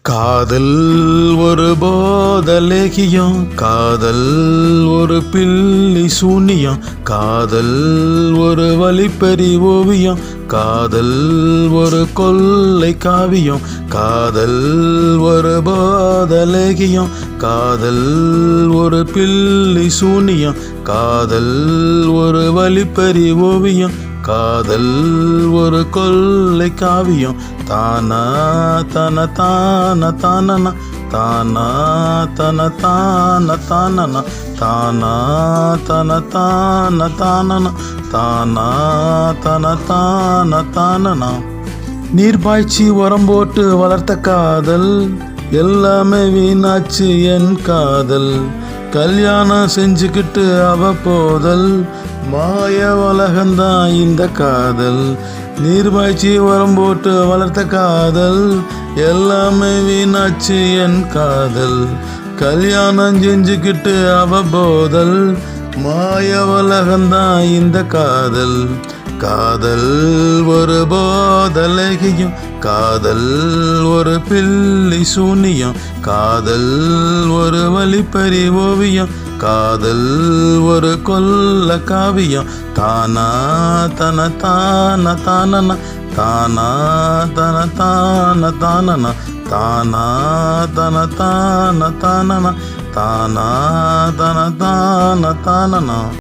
காதல் ஒரு போதலேகியம், காதல் ஒரு பில்லி சூனியம், காதல் ஒரு வழிப்பறி ஓவியம், காதல் ஒரு கொள்ளை காவியம், காதல் ஒரு போதலேகியம், காதல் ஒரு பில்லி சூனியம், காதல் ஒரு வழிப்பறி ஓவியம், காதல் ஒரு கொள்ளை காவியம். தானா தன தான தானனா, தானா தன தான தானனா, தானா தன தான தானனா, தானா தன தான தானனா. நீர் பாய்ச்சி உரம் போட்டு வளர்த்த காதல் எல்லாமே வீணாச்சு என் காதல். கல்யாணம் செஞ்சுக்கிட்டு அவ போதல், மாய உலகந்தான் இந்த காதல். நீர் பாய்ச்சி உரம் போட்டு வளர்த்த காதல் எல்லாமே வீணாச்சு என் காதல். கல்யாணம் செஞ்சுக்கிட்டு அவ போதல், மாய உலகந்தான் இந்த காதல். காதல் ஒரு போதலேகியம், காதல் ஒரு பில்லி சூனியம், காதல் ஒரு வழிப்பறி ஓவியம், காதல் ஒரு கொல்ல காவியம். தானா தன தான தானனா, தானா தன தான தானனா, தானா தன தான தானனா, தானா தன தான தானனா.